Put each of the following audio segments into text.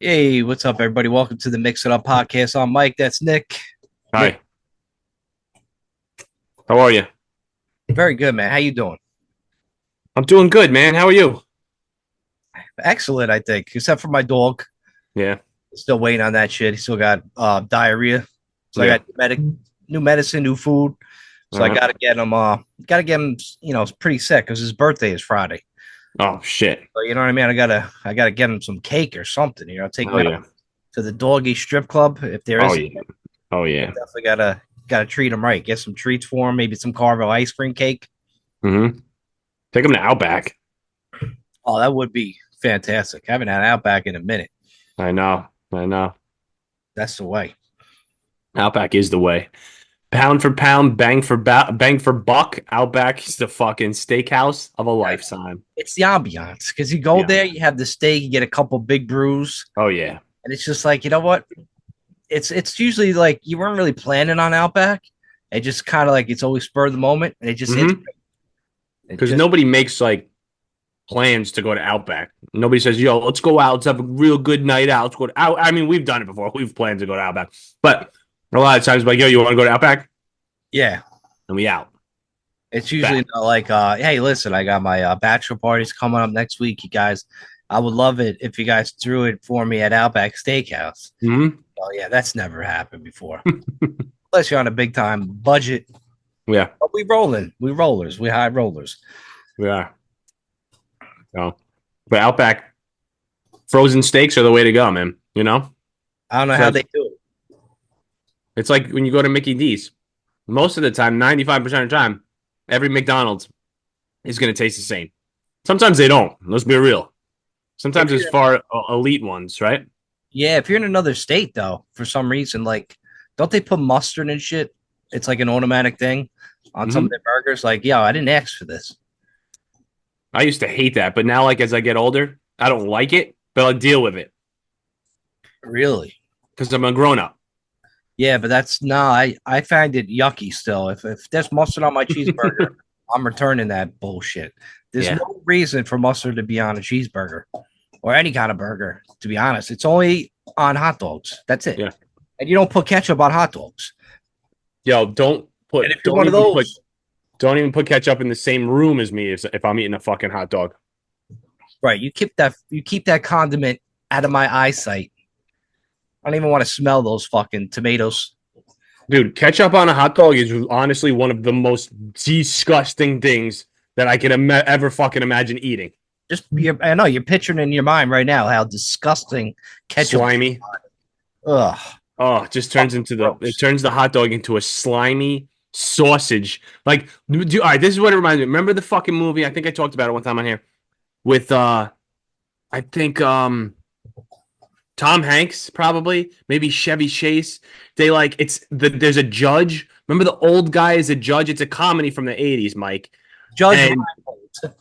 Hey, what's up, everybody? Welcome to the Mix It Up podcast. I'm Mike. That's Nick. Hi, how are you? Very good, man. How you doing? I'm doing good, man. How are you? Excellent, I think. Except for my dog. Yeah, Still waiting on that shit. He still got diarrhea. So I yeah. got new medicine, new food. So I Uh-huh. gotta get him, pretty sick because his birthday is Friday. Oh shit. So you know what I mean? I gotta get him some cake or something. Take him Oh out yeah. to the doggy strip club if there Oh is. yeah. Oh yeah. Definitely gotta treat him right. Get some treats for him, maybe some Carvel ice cream cake. Mm-hmm. Take him to Outback. Oh, that would be fantastic. Haven't had Outback in a minute. I know. I know. That's the way. Outback is the way. Pound for pound, bang for buck. Outback is the fucking steakhouse of a lifetime. It's the ambiance because you go Yeah. there, you have the steak, you get a couple big brews, Oh yeah. and it's just like, you know what? It's usually like you weren't really planning on Outback. It just kind of like it's always spur of the moment, and Mm-hmm. it Because just nobody makes like plans to go to Outback. Nobody says, "Yo, let's go out. Let's have a real good night out. Let's go to out." I mean, we've done it before. We've planned to go to Outback, but a lot of times, like, "Yo, you want to go to Outback?" yeah. And we out. It's usually Back. not like, hey, listen, I got my bachelor parties coming up next week, you guys. I would love it if you guys threw it for me at Outback Steakhouse. Hmm. Oh yeah, that's never happened before. Unless you're on a big time budget. Yeah, But we rolling. We rollers. We high rollers. we are. So, but Outback frozen steaks are the way to go, man. You know, I don't know how so they do it. it's like when you go to Mickey D's. Most of the time, 95% of the time, every McDonald's is going to taste the same. Sometimes they don't. Let's be real. If Sometimes it's you're far elite ones, right? Yeah, if you're in another state though, for some reason, like don't they put mustard and shit? It's like an automatic thing on some of Hmm. their burgers. Like, yo, I didn't ask for this. I used to hate that, but now, like as I get older, I don't like it, but I'll deal with it Really? because I'm a grown up. Yeah, but that's no, I find it yucky still. If there's mustard on my cheeseburger, I'm returning that bullshit. There's Yeah, no reason for mustard to be on a cheeseburger or any kind of burger, to be honest. It's only on hot dogs. That's it. yeah. And you don't put ketchup on hot dogs. Yo, And if you're one of those, don't even put ketchup in the same room as me if I'm eating a fucking hot dog. right, you keep that condiment out of my eyesight. I don't even want to smell those fucking tomatoes. Dude, ketchup on a hot dog is honestly one of the most disgusting things that I can ever fucking imagine eating. I know you're picturing in your mind right now how disgusting ketchup. Slimy. Ugh, Oh, it just turns into it gross. turns the hot dog into a slimy sausage. Like, all right, this is what it reminds me. Remember the fucking movie? I think I talked about it one time on here with I think Tom Hanks, probably, maybe Chevy Chase. They like there's a judge. Remember the old guy is a judge? It's a comedy from the 80s, Mike. Judge And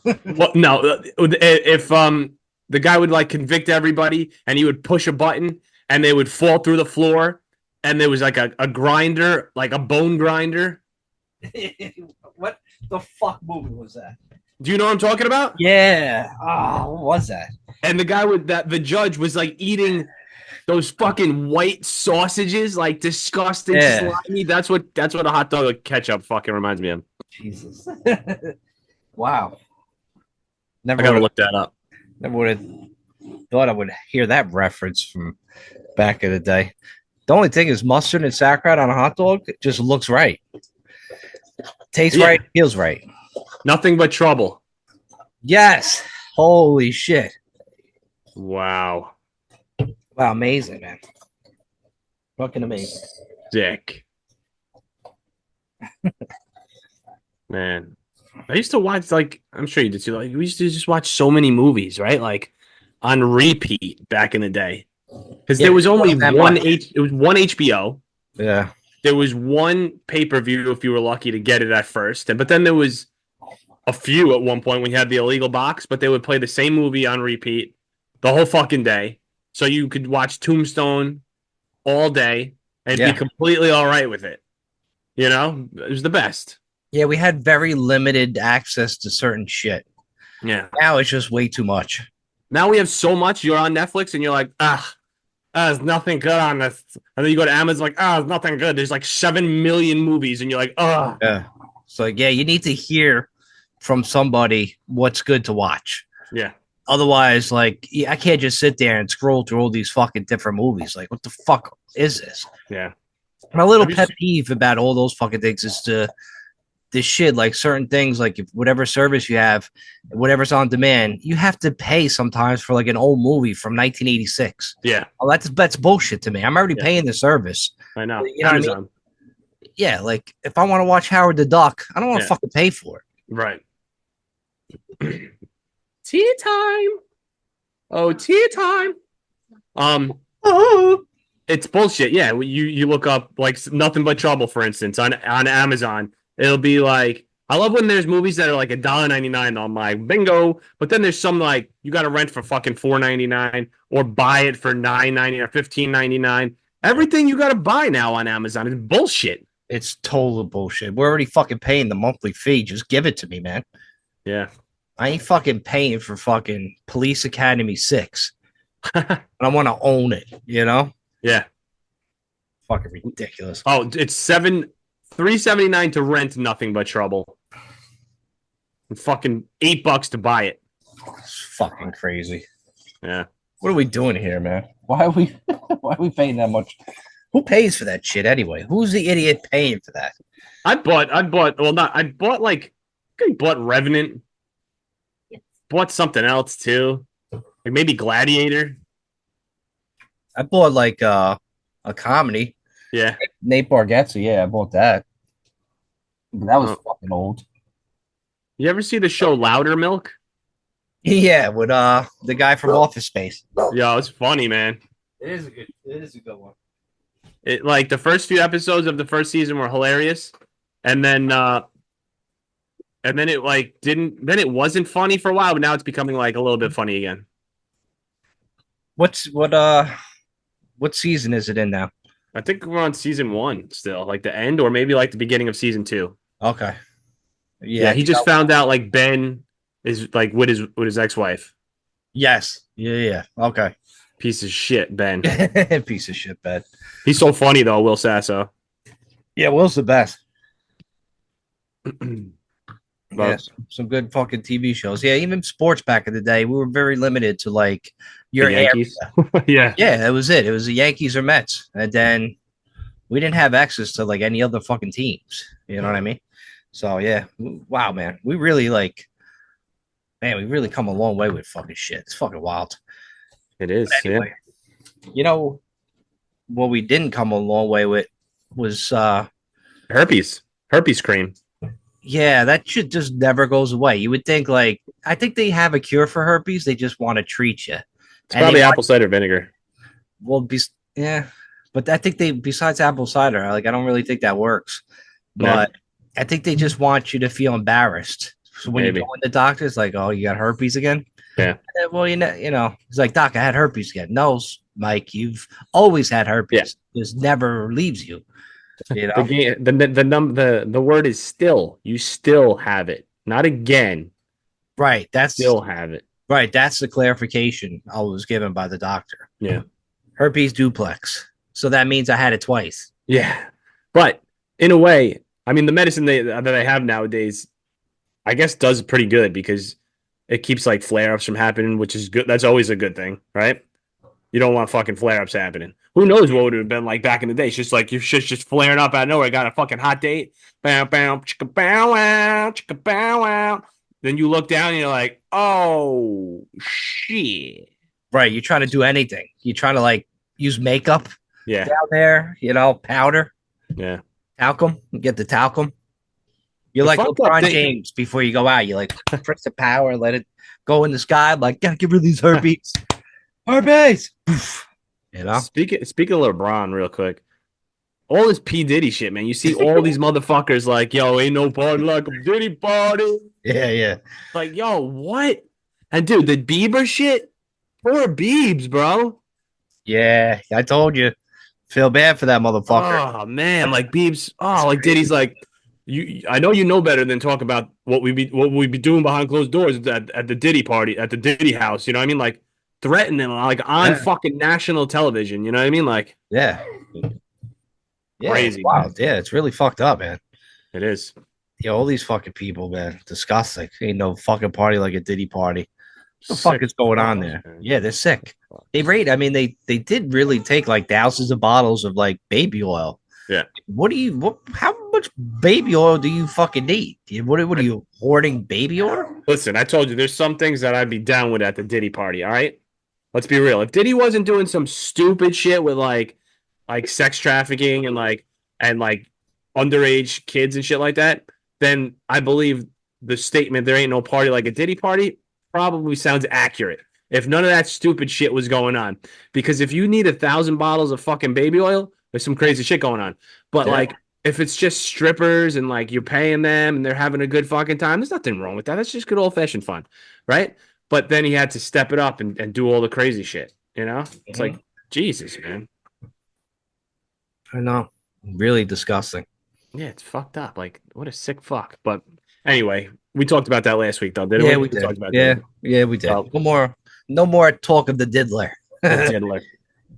Reinhold. well, no, if the guy would like convict everybody and he would push a button and they would fall through the floor and there was like a grinder, like a bone grinder. What the fuck movie was that? Do you know what I'm talking about? Yeah. Oh, what was that? And the guy with that the judge was like eating those fucking white sausages, like disgusting, Yeah. slimy. That's what a hot dog with ketchup fucking reminds me of. Jesus. Wow. I Never would gotta have look that up. never would have thought I would hear that reference from back in the day. The only thing is mustard and sauerkraut on a hot dog, it just looks right. Tastes Yeah, right, feels right. nothing but trouble. Yes. Holy shit. Wow, Wow, amazing, man. Fucking amazing. dick, man. I used to watch like I'm sure you did too. Like we used to just watch so many movies, right? Like on repeat back in the day. Because Yeah, there was only that one much. it was one HBO. Yeah. There was one pay-per-view if you were lucky to get it at first. But then there was a few at one point when you had the illegal box, but they would play the same movie on repeat the whole fucking day. So you could watch Tombstone all day and be Yeah. completely all right with it. You know? It was the best. Yeah, we had very limited access to certain shit. Yeah. Now it's just way too much. Now we have so much. You're on Netflix and you're like, ah, there's nothing good on this. And then you go to Amazon, like, there's nothing good. There's like 7 million movies, and you're like, oh. Yeah. So yeah, you need to hear from somebody what's good to watch. Yeah. Otherwise, like, I can't just sit there and scroll through all these fucking different movies. Like, what the fuck is this? Yeah. My little pet peeve about all those fucking things is this shit, like certain things, like if whatever service you have, whatever's on demand, you have to pay sometimes for like an old movie from 1986. Yeah. Oh, that's bullshit to me. I'm already paying the service. I know. You know what I mean? Yeah, like if I want to watch Howard the Duck, I don't want to fucking pay for it. Right. Tea time. Oh, tea time. It's bullshit. Yeah, you look up like Nothing But Trouble, for instance, on Amazon. It'll be like, I love when there's movies that are like $1.99 on my bingo, but then there's some like you got to rent for fucking $4.99 or buy it for $9.99 or $15.99. Everything you got to buy now on Amazon is bullshit. It's total bullshit. We're already fucking paying the monthly fee. Just give it to me, man. Yeah. I ain't fucking paying for fucking Police Academy 6. And I want to own it, you know? Yeah. Fucking ridiculous. Oh, it's $3.79 to rent Nothing But Trouble. And fucking $8 to buy it. It's fucking crazy. Yeah. What are we doing here, man? Why are we paying that much? Who pays for that shit anyway? Who's the idiot paying for that? I bought Revenant. Bought something else too. Like maybe Gladiator. I bought like a comedy. Yeah. Nate Bargatze, yeah, I bought that. But that was fucking old. You ever see the show Louder Milk? Yeah, with the guy from Office Space. Yeah, it's funny, man. It is a good one. It like the first few episodes of the first season were hilarious, and then it like it wasn't funny for a while, but now it's becoming like a little bit funny again. What season is it in now? I think we're on season 1 still, like the end, or maybe like the beginning of season 2. Okay. Yeah, he just found out like Ben is like with his ex-wife. Yes. Yeah. Okay. Piece of shit, Ben. Piece of shit, Ben. He's so funny though, Will Sasso. Yeah, Will's the best. Well, yeah, some good fucking TV shows. Yeah, even sports back in the day, we were very limited to like your Yankees. area. Yeah, that was it. It was the Yankees or Mets, and then we didn't have access to like any other fucking teams. You know what I mean? So yeah, wow, man, we really come a long way with fucking shit. It's fucking wild. It is. Anyway, you know what we didn't come a long way with was herpes cream. Yeah, that shit just never goes away. You would think I think they have a cure for herpes. They just want to treat you. It's probably apple cider vinegar. Well, yeah, but I think besides apple cider, I don't really think that works. But I think they just want you to feel embarrassed. So when you go in the doctor's like, oh, you got herpes again? Yeah. Well, you know, he's like, Doc, I had herpes again. No, Mike, you've always had herpes. Yeah. It never leaves you. You know? The word is still. You still have it, not again. Right. That's still have it. Right. That's the clarification I was given by the doctor. Yeah. Herpes duplex. So that means I had it twice. Yeah. But in a way, I mean, the medicine that they have nowadays, I guess, does pretty good because it keeps like flare-ups from happening, which is good. That's always a good thing, right? You don't want fucking flare-ups happening. Who knows what would have been like back in the day? It's just like your shit's just flaring up out of nowhere. I got a fucking hot date. Bow, bow, chicka, bow, wow, chicka, bow, wow. Then you look down and you're like, oh, shit. Right. You're trying to do anything. You're trying to use makeup down there, powder. Yeah. Talcum. Get the talcum. You're like LeBron James before you go out. You press the power, let it go in the sky. I'm like, gotta get rid of these herpes. Herpes. You know? Speaking of LeBron, real quick. All this P. Diddy shit, man. You see all these motherfuckers like, yo, ain't no party like a Diddy party. Yeah. Like, yo, what? And dude, the Bieber shit? Poor Biebs, bro. Yeah, I told you. Feel bad for that motherfucker. Oh, man. Like Biebs. Oh, like Diddy's like, I know you know better than talk about what we be doing behind closed doors at the Diddy party, at the Diddy house. You know what I mean? Like, threaten them like on fucking national television. You know what I mean? Like, yeah, crazy. Wow, yeah, it's really fucked up, man. It is. Yeah, all these fucking people, man, disgusting. Ain't no fucking party like a Diddy party. What the fuck is going on there? Man. Yeah, they're sick. They rate. I mean, they did really take like thousands of bottles of like baby oil. Yeah. How much baby oil do you fucking need? What are you hoarding baby oil? Listen, I told you there's some things that I'd be down with at the Diddy party. All right, let's be real. If Diddy wasn't doing some stupid shit with like sex trafficking and like underage kids and shit like that, then I believe the statement "there ain't no party like a Diddy party" probably sounds accurate. If none of that stupid shit was going on, because if you need 1,000 bottles of fucking baby oil, there's some crazy shit going on. But like, if it's just strippers and like you're paying them and they're having a good fucking time, there's nothing wrong with that. That's just good old fashioned fun, right? But then he had to step it up and do all the crazy shit. You know, it's like Jesus, man. I know, really disgusting. Yeah, it's fucked up. Like, what a sick fuck. But anyway, we talked about that last week, though, didn't we? We did. Yeah, we did. No more talk of the diddler. Diddler.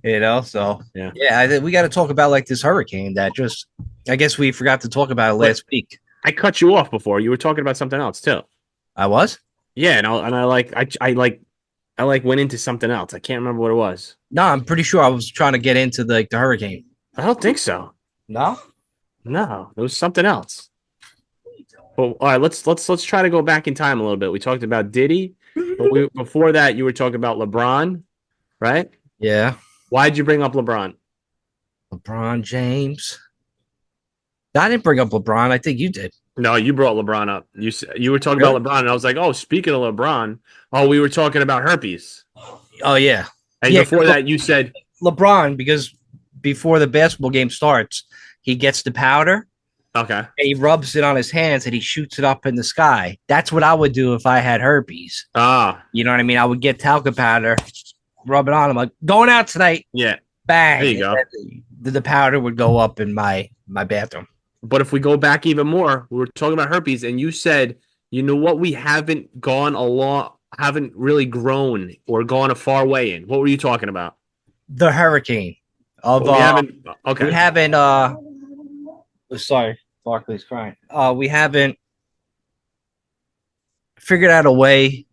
You know, so we got to talk about like this hurricane that just. I guess we forgot to talk about it last week. I cut you off before. You were talking about something else too. I was. Yeah, and I went into something else. I can't remember what it was. No, I'm pretty sure I was trying to get into the hurricane. I don't think so. No, there was something else. Well, all right, let's try to go back in time a little bit. We talked about Diddy, but before that, you were talking about LeBron, right? Yeah. Why'd you bring up LeBron? LeBron James. I didn't bring up LeBron. I think you did. No, you brought LeBron up. You were talking about LeBron, and I was like, oh, speaking of LeBron, we were talking about herpes. Oh, yeah. And before that, you said LeBron, because before the basketball game starts, he gets the powder. Okay. And he rubs it on his hands and he shoots it up in the sky. That's what I would do if I had herpes. You know what I mean? I would get talcum powder, rub it on. I'm like, going out tonight. Yeah. Bang. There you go. The powder would go up in my bathroom. But if we go back even more, we were talking about herpes, and you said, you know what, we haven't really grown or gone a far way in. What were you talking about? The hurricane. We haven't. Sorry, Barkley's crying. We haven't figured out a way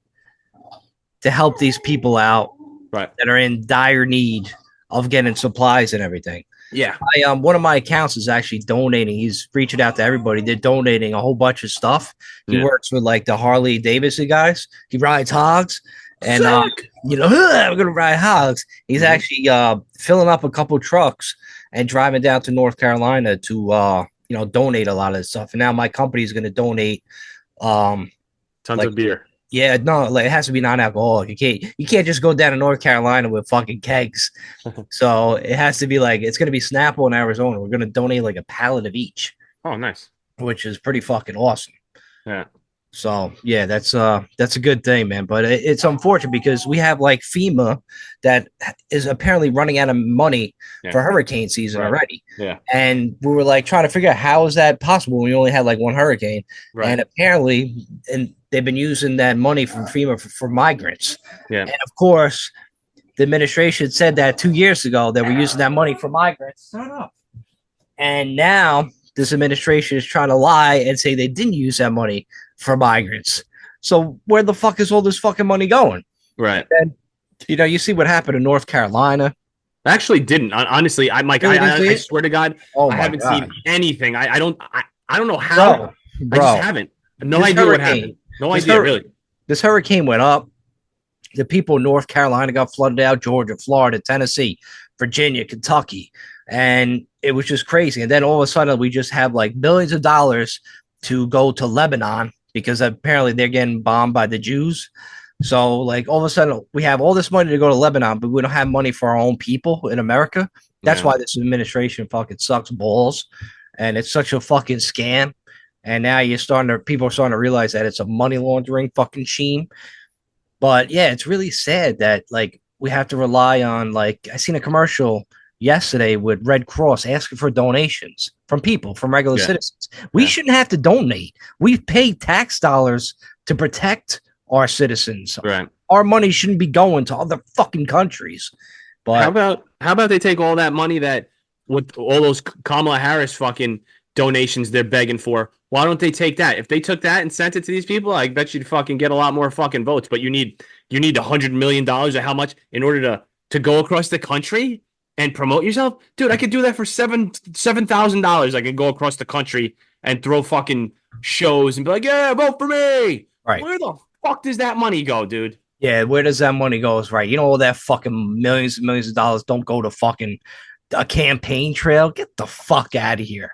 to help these people out, right, that are in dire need of getting supplies and everything. Yeah. One of my accounts is actually donating. He's reaching out to everybody. They're donating a whole bunch of stuff. He works with like the Harley Davidson guys. He rides hogs. And I'm gonna ride hogs. He's actually filling up a couple trucks and driving down to North Carolina to donate a lot of this stuff. And now my company is gonna donate tons of beer. Yeah, no, like it has to be non-alcoholic. You can't just go down to North Carolina with fucking kegs. So it has to be like, it's gonna be Snapple in Arizona. We're gonna donate like a pallet of each. Oh, nice. Which is pretty fucking awesome. Yeah. So yeah, that's a good thing, man. But it's unfortunate because we have like FEMA that is apparently running out of money for hurricane season already. Yeah. And we were like trying to figure out how is that possible when we only had like one hurricane. Right. And apparently, they've been using that money from FEMA for migrants. Yeah. And of course, the administration said that 2 years ago that we're using that money for migrants. Shut up. And now this administration is trying to lie and say they didn't use that money for migrants. So where the fuck is all this fucking money going? Right. And you see what happened in North Carolina. I actually didn't. Honestly, I swear to God, I haven't seen anything. I don't know how. Bro, I just haven't. No idea what happened. No idea, really. This hurricane went up. The people in North Carolina got flooded out. Georgia, Florida, Tennessee, Virginia, Kentucky. And it was just crazy. And then all of a sudden, we just have like billions of dollars to go to Lebanon because apparently they're getting bombed by the Jews. So like all of a sudden we have all this money to go to Lebanon, but we don't have money for our own people in America. That's why this administration fucking sucks balls. And it's such a fucking scam. And now people are starting to realize that it's a money laundering fucking scheme. But yeah, it's really sad that like we have to rely on, like, I seen a commercial yesterday with Red Cross asking for donations from people, from regular citizens. We shouldn't have to donate. We've paid tax dollars to protect our citizens. Right. our money shouldn't be going to other fucking countries. How But about they take all that money that with all those Kamala Harris fucking donations they're begging for? Why don't they take that? If they took that and sent it to these people, I bet you'd fucking get a lot more fucking votes. But you need $100 million or how much in order to go across the country and promote yourself, dude. I could do that for $7,000. I could go across the country and throw fucking shows and be like, yeah, vote for me. right. Where the fuck does that money go, dude? Yeah, where does that money go? Is right. You know, all that fucking millions and millions of dollars don't go to fucking a campaign trail. Get the fuck out of here.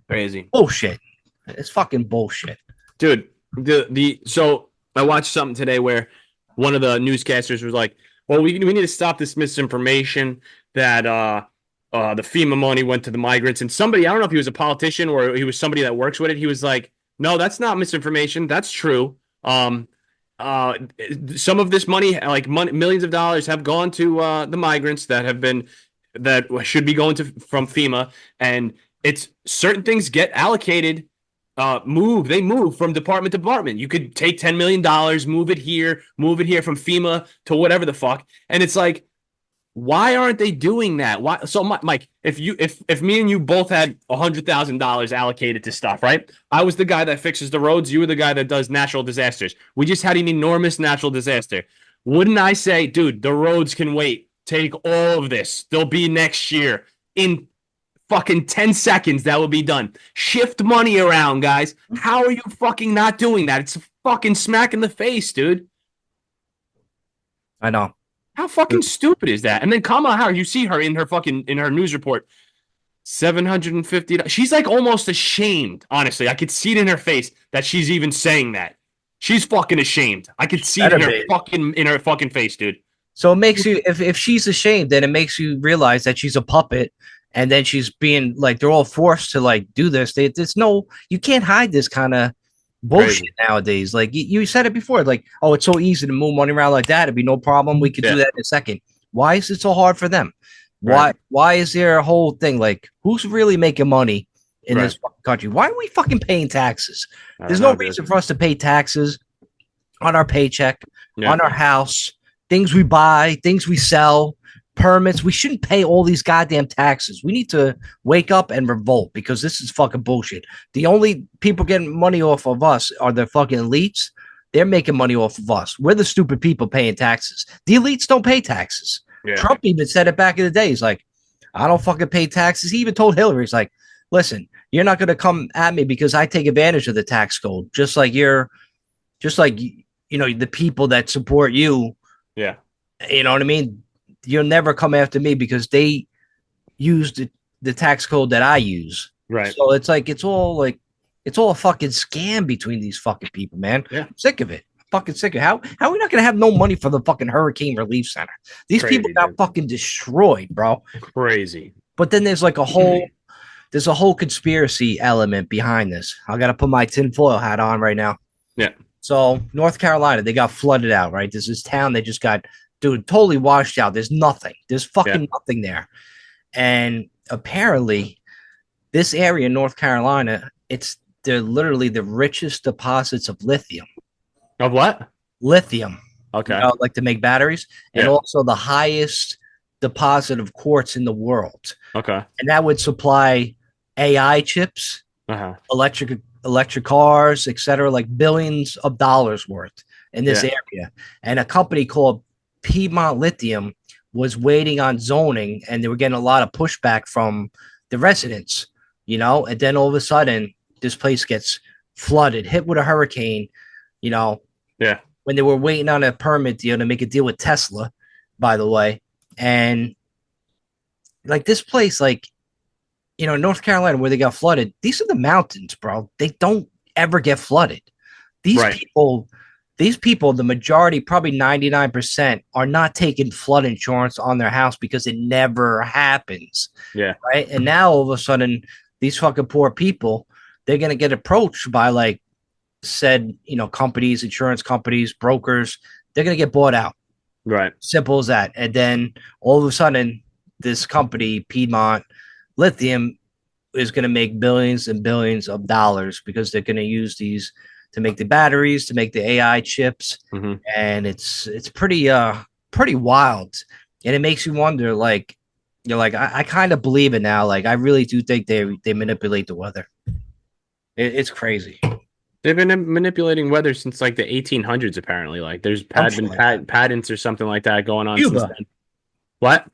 Crazy. Bullshit. It's fucking bullshit. Dude, so I watched something today where one of the newscasters was like, well, we need to stop this misinformation that the FEMA money went to the migrants. And somebody, I don't know if he was a politician or he was somebody that works with it, he was like, no, that's not misinformation. That's true. Some of this money, like millions of dollars, have gone to the migrants that should be going to from FEMA, and it's certain things get allocated. They move from department to department. You could take $10 million, move it here from FEMA to whatever the fuck, and it's like, why aren't they doing that? Why? So, Mike, if me and you both had $100,000 allocated to stuff, right? I was the guy that fixes the roads. You were the guy that does natural disasters. We just had an enormous natural disaster. Wouldn't I say, dude, the roads can wait. Take all of this. They'll be next year. In fucking 10 seconds, that will be done. Shift money around, guys. How are you fucking not doing that? It's a fucking smack in the face, dude. I know. How fucking stupid is that? And then Kamala Harris, you see her in her news report, $750. She's like almost ashamed. Honestly, I could see it in her face that she's even saying that. She's fucking ashamed. I could see it in her fucking face, dude. So it makes you, if she's ashamed, then it makes you realize that she's a puppet, and then she's being like, they're all forced to like do this. You can't hide this kind of bullshit nowadays. Like you said it before, like, oh, it's so easy to move money around like that. It'd be no problem. We could do that in a second. Why is it so hard for them? Why is there a whole thing like who's really making money in this country? Why are we fucking paying taxes? There's no reason for us to pay taxes on our paycheck, on our house, things we buy, things we sell, permits. We shouldn't pay all these goddamn taxes. We need to wake up and revolt because this is fucking bullshit. The only people getting money off of us are the fucking elites. They're making money off of us. We're the stupid people paying taxes. The elites don't pay taxes. Yeah. Trump even said it back in the day. He's like, I don't fucking pay taxes. He even told Hillary, he's like, listen, you're not going to come at me because I take advantage of the tax code. Just like the people that support you. Yeah. You know what I mean? You'll never come after me because they use the tax code that I use. Right. So it's all a fucking scam between these fucking people, man. Yeah. I'm sick of it. I'm fucking sick of it. How are we not gonna have no money for the fucking Hurricane Relief Center? These people got fucking destroyed, bro. Crazy. But then there's like a whole conspiracy element behind this. I gotta put my tinfoil hat on right now. Yeah. So North Carolina, they got flooded out, right? There's this town they just got totally washed out. There's nothing. There's fucking nothing there. And apparently, this area in North Carolina, they're literally the richest deposits of lithium. Of what? Lithium. Okay. Like to make batteries. And also the highest deposit of quartz in the world. Okay. And that would supply AI chips, electric cars, etc., like billions of dollars worth in this area. And a company called Piedmont Lithium was waiting on zoning, and they were getting a lot of pushback from the residents, and then all of a sudden this place gets flooded, hit with a hurricane, when they were waiting on a permit deal to make a deal with Tesla, by the way. And like this place, North Carolina, where they got flooded, these are the mountains, bro. They don't ever get flooded. These people, the majority, probably 99%, are not taking flood insurance on their house because it never happens. Yeah. Right. And now all of a sudden, these fucking poor people, they're going to get approached by companies, insurance companies, brokers. They're going to get bought out. Right. Simple as that. And then all of a sudden, this company, Piedmont Lithium, is going to make billions and billions of dollars because they're going to use these to make the batteries, to make the AI chips, Mhm. and it's pretty wild, and it makes you wonder. Like you're like, I kind of believe it now. Like I really do think they manipulate the weather. It's crazy. They've been manipulating weather since like the 1800s. Apparently, like there's Some shit like that. patents or something like that going on since Cuba then. What?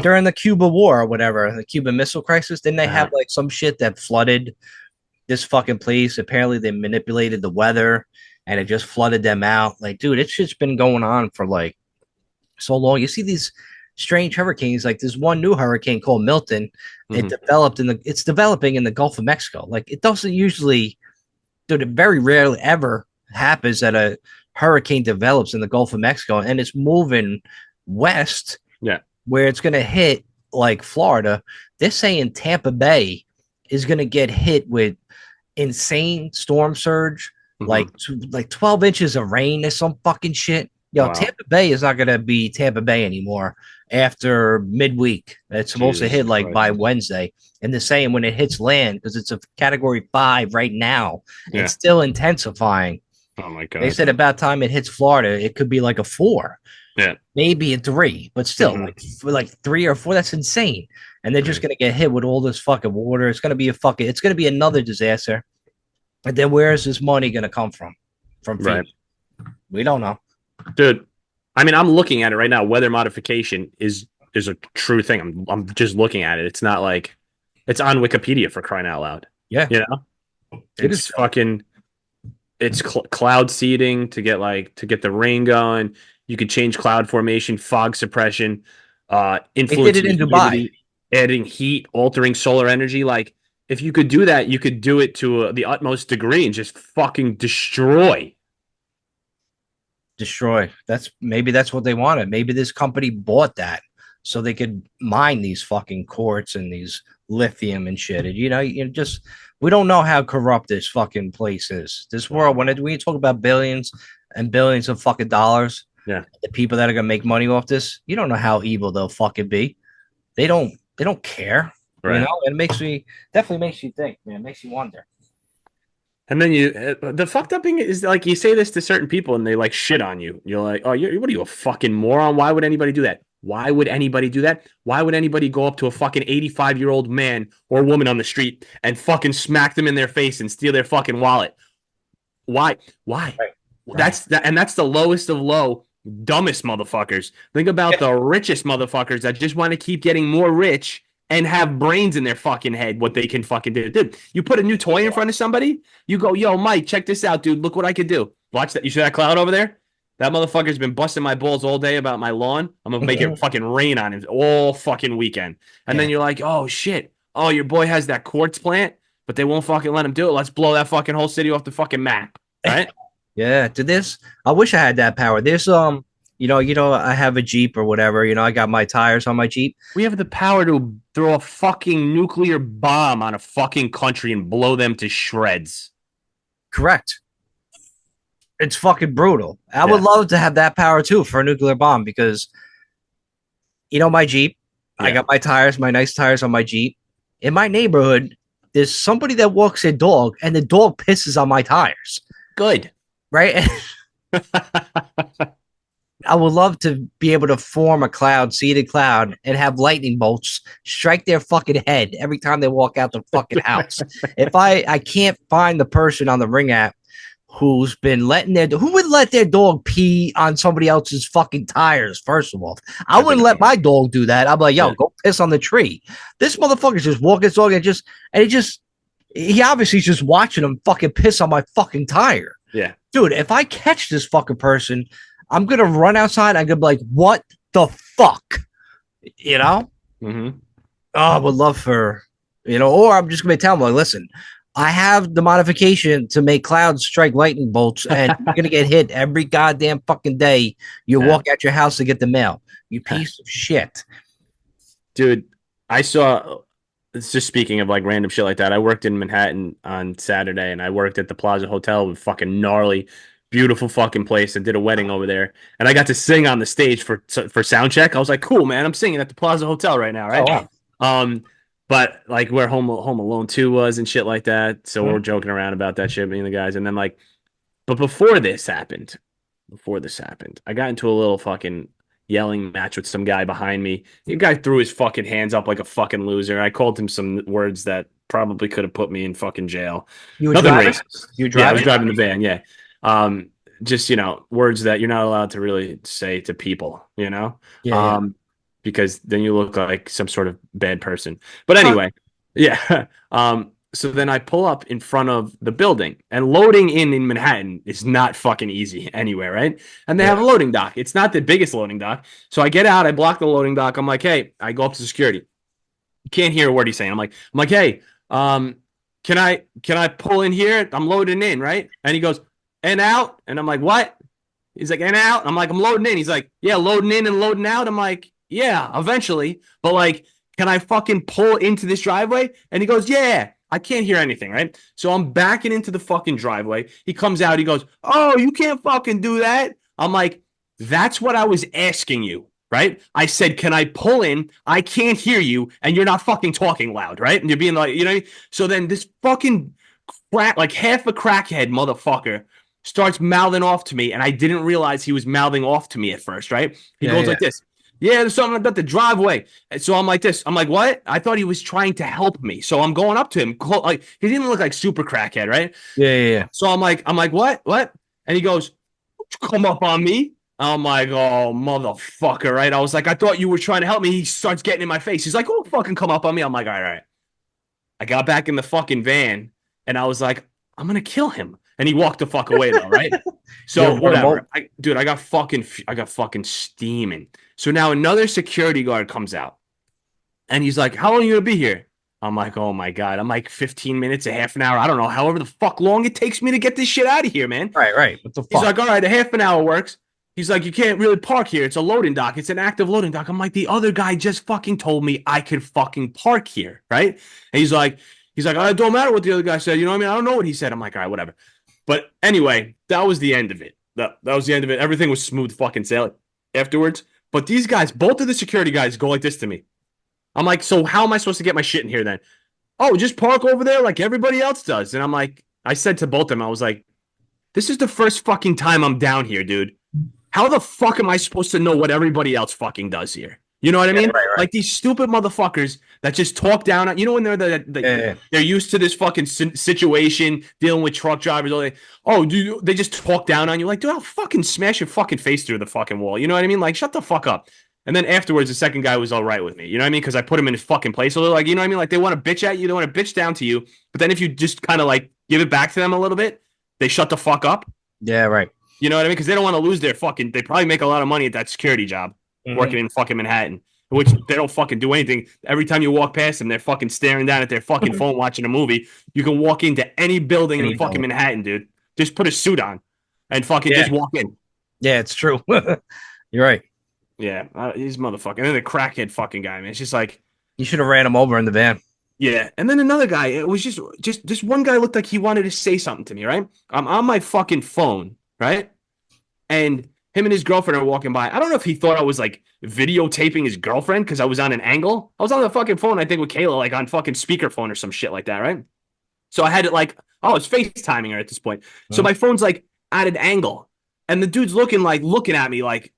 during the Cuba War or whatever, the Cuban Missile Crisis, didn't they have Uh, like some shit that flooded this fucking place? Apparently, they manipulated the weather and it just flooded them out. Like, dude, it's just been going on for like so long. You see these strange hurricanes, like there's one new hurricane called Milton. mhm. It's developing in the Gulf of Mexico. Like, it doesn't usually, dude, it very rarely ever happens that a hurricane develops in the Gulf of Mexico and it's moving west Yeah. where it's going to hit like Florida. They're saying Tampa Bay is going to get hit with insane storm surge, Mhm. like 12 inches of rain or some fucking shit. Yo, Wow. Tampa Bay is not going to be Tampa Bay anymore after midweek. It's supposed to Jesus hit like by Christ. Wednesday. And the same when it hits land, because it's a category 5 right now. Yeah. It's still intensifying. Oh my They God. said about time it hits Florida, it could be like a 4, Yeah. maybe a 3, but still, Mhm. like for like 3 or 4, that's insane. And they're just Crazy. gonna get hit with all this fucking water. It's gonna be another disaster. And then where is this money gonna come from? From FEMA? Right. We don't know. Dude, I mean, I'm looking at it right now. Weather modification is a true thing. I'm just looking at it. It's not like it's on Wikipedia for crying out loud. Yeah, You know, it it's is. fucking it's cloud seeding to get the rain going. You could change cloud formation, fog suppression, They did it influencing in Dubai. humidity, adding heat, altering solar energy. Like if you could do that, you could do it to the utmost degree and just fucking destroy. Destroy. That's what they wanted. Maybe this company bought that so they could mine these fucking quartz and these lithium and shit. And just we don't know how corrupt this fucking place is. This world, when we talk about billions and billions of fucking dollars, Yeah. the people that are gonna make money off this, you don't know how evil they'll fucking be. They don't care. Right. It definitely makes you think, man. It makes you wonder. And then the fucked up thing is like you say this to certain people and they like shit on you. You're like, oh, what are you, a fucking moron? Why would anybody do that? Why would anybody do that? Why would anybody go up to a fucking 85-year-old man or woman on the street and fucking smack them in their face and steal their fucking wallet? Why? Why? Right. That's the lowest of low, dumbest motherfuckers. Think about the richest motherfuckers that just want to keep getting more rich and have brains in their fucking head, what they can fucking do. Dude, you put a new toy in front of somebody, you go, yo, Mike, check this out, dude. Look what I could do. Watch that. You see that cloud over there? That motherfucker's been busting my balls all day about my lawn. I'm gonna make it fucking rain on him all fucking weekend. And then you're like, oh shit. Oh, your boy has that quartz plant, but they won't fucking let him do it. Let's blow that fucking whole city off the fucking map. Right? Yeah, to this, I wish I had that power. There's I have a Jeep or whatever. I got my tires on my Jeep. We have the power to throw a fucking nuclear bomb on a fucking country and blow them to shreds. Correct. It's fucking brutal. I would love to have that power too for a nuclear bomb because, my Jeep, I got my nice tires on my Jeep. In my neighborhood, there's somebody that walks their dog and the dog pisses on my tires. Good. Right? I would love to be able to form a seeded cloud, and have lightning bolts strike their fucking head every time they walk out the fucking house. If I can't find the person on the Ring app who would let their dog pee on somebody else's fucking tires, first of all. I wouldn't let my dog do that. I'm like, yo, go piss on the tree. This motherfucker's just walking his dog he obviously is just watching him fucking piss on my fucking tire. Yeah. Dude, if I catch this fucking person, I'm going to run outside. I'm going to be like, what the fuck? Mm-hmm. Oh, I would love or I'm just going to tell them, like, listen, I have the modification to make clouds strike lightning bolts, and you're going to get hit every goddamn fucking day you walk out your house to get the mail. You piece of shit. Dude, I saw, it's just speaking of like random shit like that. I worked in Manhattan on Saturday and I worked at the Plaza Hotel with fucking gnarly, beautiful fucking place and did a wedding over there. And I got to sing on the stage for sound check. I was like, cool, man. I'm singing at the Plaza Hotel right now, right? Oh, wow. But like where Home Alone 2 was and shit like that. So we're Mhm. joking around about that shit, me and the guys. And then like, but before this happened, I got into a little fucking yelling match with some guy behind me. The guy threw his fucking hands up like a fucking loser. I called him some words that probably could have put me in fucking jail. You were Nothing driving? racist. You were Yeah, I was driving? driving the van. Yeah. Just, words that you're not allowed to really say to people, Yeah, yeah. um, because then you look like some sort of bad person. But Huh. anyway, yeah. So then I pull up in front of the building, and loading in Manhattan is not fucking easy anywhere, right? And they Yeah. have a loading dock. It's not the biggest loading dock. So I get out, I block the loading dock. I'm like, hey, I go up to security. You can't hear a word he's saying. I'm like, hey, can I pull in here? I'm loading in, right? And he goes, and out. And I'm like, what? He's like, and out. I'm like, I'm loading in. He's like, yeah, loading in and loading out. I'm like, yeah, eventually. But like, can I fucking pull into this driveway? And he goes, yeah. I can't hear anything, right? So I'm backing into the fucking driveway. He comes out. He goes, oh, you can't fucking do that. I'm like, that's what I was asking you, right? I said, can I pull in? I can't hear you, and you're not fucking talking loud, right? And you're being like, what I mean? So then this fucking crack, like half a crackhead motherfucker starts mouthing off to me, and I didn't realize he was mouthing off to me at first, right? He Yeah, goes yeah. like this. Yeah, there's something about the driveway. And so I'm like this. I'm like, what? I thought he was trying to help me. So I'm going up to him. Like he didn't look like super crackhead, right? Yeah, yeah, yeah. So I'm like, what? What? And he goes, come up on me. I'm like, oh, motherfucker, right? I was like, I thought you were trying to help me. He starts getting in my face. He's like, oh, fucking come up on me. I'm like, all right, all right. I got back in the fucking van and I was like, I'm gonna kill him. And he walked the fuck away though, right? You So gonna run him whatever. over? I got fucking steaming. So now another security guard comes out and he's like, how long are you gonna be here? I'm like, oh my God. I'm like 15 minutes, a half an hour. I don't know, however the fuck long it takes me to get this shit out of here, man. Right, right. What the He's fuck? like, all right, a half an hour works. He's like, you can't really park here. It's a loading dock. It's an active loading dock. I'm like, the other guy just fucking told me I could fucking park here, right? And he's like, oh, it don't matter what the other guy said. You know what I mean? I don't know what he said. I'm like, all right, whatever. But anyway, that was the end of it. That was the end of it. Everything was smooth fucking sailing afterwards. But these guys, both of the security guys, go like this to me. I'm like, so how am I supposed to get my shit in here then? Oh, just park over there like everybody else does. And I'm like, I said to both of them, I was like, this is the first fucking time I'm down here, dude. How the fuck am I supposed to know what everybody else fucking does here? You know what I Yeah, mean? right, right. Like these stupid motherfuckers that just talk down on, when Yeah, yeah. they're used to this fucking situation dealing with truck drivers. Dude, they just talk down on you. Like, dude, I'll fucking smash your fucking face through the fucking wall. You know what I mean? Like, shut the fuck up. And then afterwards, the second guy was all right with me. You know what I mean? Because I put him in his fucking place. So they're like, you know what I mean? Like, they want to bitch at you. They want to bitch down to you. But then if you just kind of like give it back to them a little bit, they shut the fuck up. Yeah, right. You know what I mean? Because they don't want to lose their fucking. They probably make a lot of money at that security job Mhm. working in fucking Manhattan, which they don't fucking do anything. Every time you walk past them, they're fucking staring down at their fucking phone watching a movie. You can walk into any building in Any fucking building. Manhattan, dude. Just put a suit on and fucking Yeah, just walk in. yeah, it's true. You're right. Yeah, he's motherfucking. And then the crackhead fucking guy, man. It's just like, You should have ran him over in the van. yeah. And then another guy. It was just this one guy looked like he wanted to say something to me, right? I'm on my fucking phone, right? And him and his girlfriend are walking by. I don't know if he thought I was like videotaping his girlfriend because I was on an angle. I was on the fucking phone, I think, with Kayla, like on fucking speakerphone or some shit like that, right? So I had it like, oh, it's FaceTiming her at this point. So Mhm. my phone's like at an angle. And the dude's looking at me like,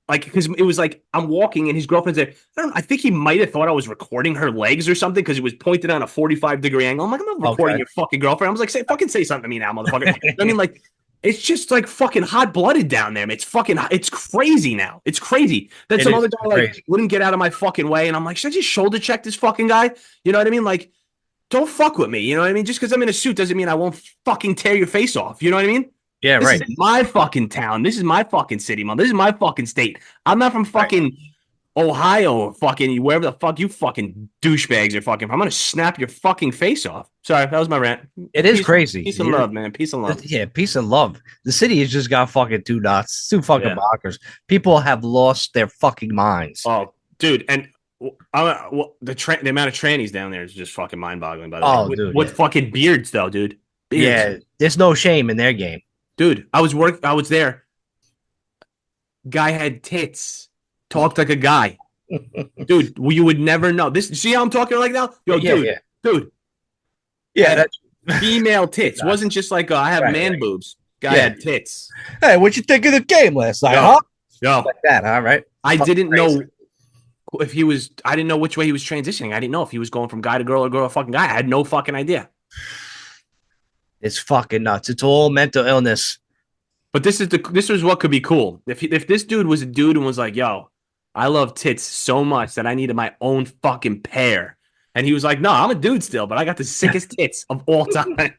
because it was like I'm walking and his girlfriend's there. I think he might have thought I was recording her legs or something because it was pointed on a 45-degree angle. I'm like, I'm not recording Okay. your fucking girlfriend. I was like, say something to me now, motherfucker. I mean, like, it's just like fucking hot blooded down there. It's crazy now. It's crazy. Then It some is other guy like crazy. wouldn't get out of my fucking way, and I'm like, should I just shoulder check this fucking guy? You know what I mean? Like, don't fuck with me. You know what I mean? Just because I'm in a suit doesn't mean I won't fucking tear your face off. You know what I mean? Yeah, This right. is my fucking town. This is my fucking city, man. This is my fucking state. I'm not from fucking Ohio or fucking wherever the fuck you fucking douchebags are fucking from. I'm gonna snap your fucking face off. Sorry, that was my rant. It is Peace, crazy. peace and love, man. Peace and love. Yeah, peace and love. The city has just got fucking two dots, two fucking Yeah. bonkers. People have lost their fucking minds. Oh, dude, and the amount of trannies down there is just fucking mind-boggling. By the Oh, way, dude, with yeah. fucking beards though, dude. Beards. Yeah, there's no shame in their game. Dude, I was there. Guy had tits. Talked like a guy. Dude, you would never know. This, see how I'm talking like now? Yo, Yeah, dude, yeah, dude, yeah. had That's female tits. nuts. Wasn't just like I have Right, man right. boobs. Guy Yeah. had tits. Hey, what you think of the game last night, huh? Yo, yo. Like that, all right. I Fucking didn't crazy. know if he was. I didn't know which way he was transitioning. I didn't know if he was going from guy to girl or girl to fucking guy. I had no fucking idea. It's fucking nuts. It's all mental illness. But this was what could be cool. If this dude was a dude and was like, "Yo, I love tits so much that I needed my own fucking pair," and he was like, "No, I'm a dude still, but I got the sickest tits of all time."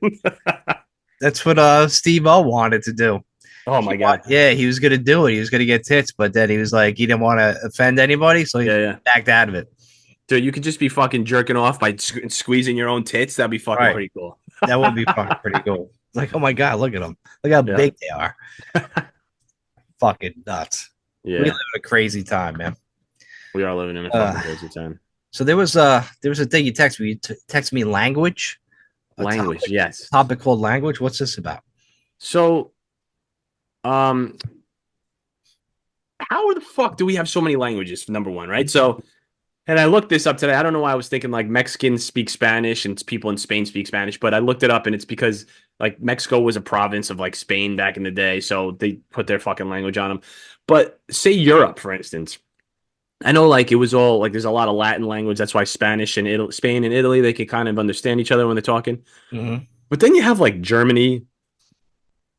That's what Steve O wanted to do. Oh my god. Yeah, he was gonna do it. He was gonna get tits, but then he was like, he didn't want to offend anybody, so he Yeah, yeah. backed out of it. Dude, you could just be fucking jerking off by squeezing your own tits. That'd be fucking Right. pretty cool. That would be fucking pretty cool. Like, oh my god, look at them. Look how Yeah. big they are. Fucking nuts. We Yeah. live in a crazy time, man. We are living in a fucking crazy time. So there was a thing you texted me. You text me language. Language, yes. Topic called language. What's this about? So, how the fuck do we have so many languages? Number one, right? So, and I looked this up today. I don't know why I was thinking like Mexicans speak Spanish and people in Spain speak Spanish, but I looked it up and it's because like Mexico was a province of like Spain back in the day, so they put their fucking language on them. But say Europe, for instance. I know like it was all like there's a lot of Latin language. That's why Spanish and Spain and Italy, they can kind of understand each other when they're talking. Mm-hmm. But then you have like Germany,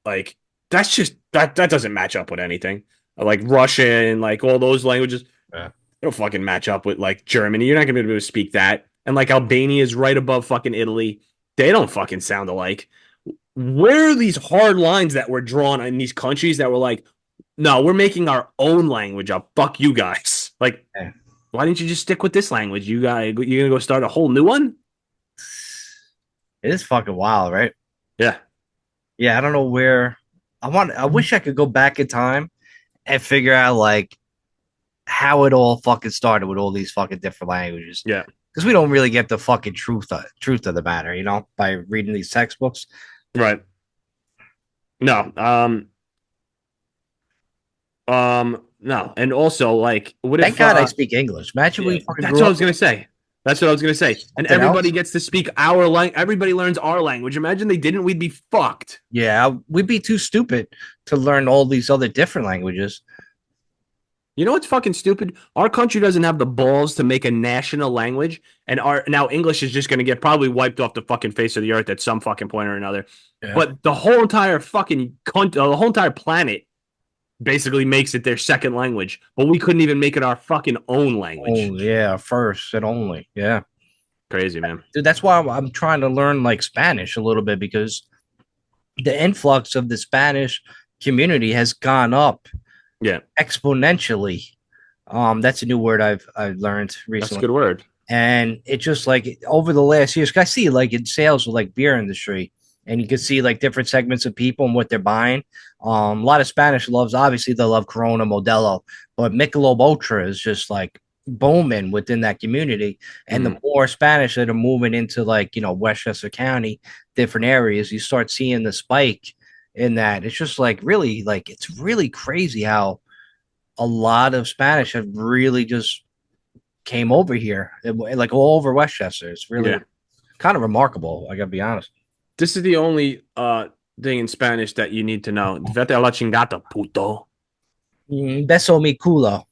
like that's just that doesn't match up with anything. Like Russian, like all those languages, Yeah. they don't fucking match up with like Germany. You're not gonna be able to speak that. And like Albania is right above fucking Italy. They don't fucking sound alike. Where are these hard lines that were drawn in these countries that were like, no, we're making our own language up. Fuck you guys. Like, Yeah. why didn't you just stick with this language? You gonna go start a whole new one? It is fucking wild, right? Yeah. Yeah, I don't know where. I wish I could go back in time and figure out like how it all fucking started with all these fucking different languages. Yeah. Because we don't really get the fucking truth of the matter, you know, by reading these textbooks. Right. No. No. And also, like, what Thank if God I speak English. Imagine we fucking that's grew what I up was gonna say. That's what I was gonna say. And something everybody else. gets to speak our language. Everybody learns our language. Imagine they didn't, we'd be fucked. Yeah, we'd be too stupid to learn all these other different languages. You know what's fucking stupid? Our country doesn't have the balls to make a national language, and our now English is just gonna get probably wiped off the fucking face of the earth at some fucking point or another. Yeah. But the whole entire fucking the whole entire planet basically makes it their second language, but we couldn't even make it our fucking own language. Oh yeah, first and only. Yeah. Crazy, man. Dude, that's why I'm trying to learn like Spanish a little bit because the influx of the Spanish community has gone up Yeah, exponentially. That's a new word I've learned that's a recently. good word. And it just like over the last years, I see like in sales with like beer industry, and you can see like different segments of people and what they're buying. A lot of Spanish loves, obviously they love Corona, Modelo, but Michelob Ultra is just like booming within that community. And the more Spanish that are moving into like, you know, Westchester County, different areas, you start seeing the spike in that. It's just like really like it's really crazy how a lot of Spanish have really just came over here, like all over Westchester. It's really kind of remarkable. I gotta be honest. This is the only thing in Spanish that you need to know. Vete a la chingata, puto. Beso mi culo.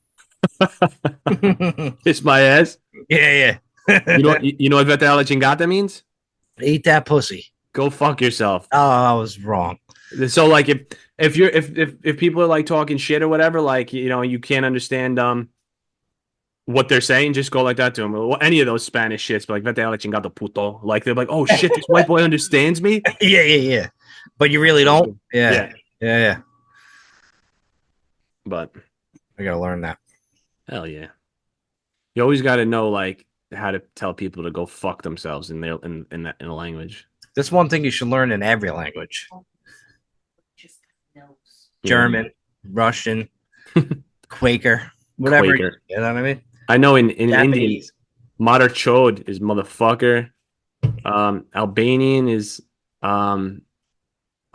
Kiss my ass. Yeah. You know what vete a la chingata means? Eat that pussy. Go fuck yourself. Oh, I was wrong. So like if people are like talking shit or whatever, like you know you can't understand what they're saying, just go like that to them. Well, any of those Spanish shits, but like vete a la chingada, puto. Like they're like, oh shit, this white boy understands me. Yeah. But you really don't. Yeah. Yeah. But I gotta learn that. hell yeah. You always got to know like how to tell people to go fuck themselves in their in a language. That's one thing you should learn in every language. German, Russian, Quaker, whatever. Quaker. You know what I mean? I know in Indian, Japanese. Matar Chod is motherfucker. Albanian is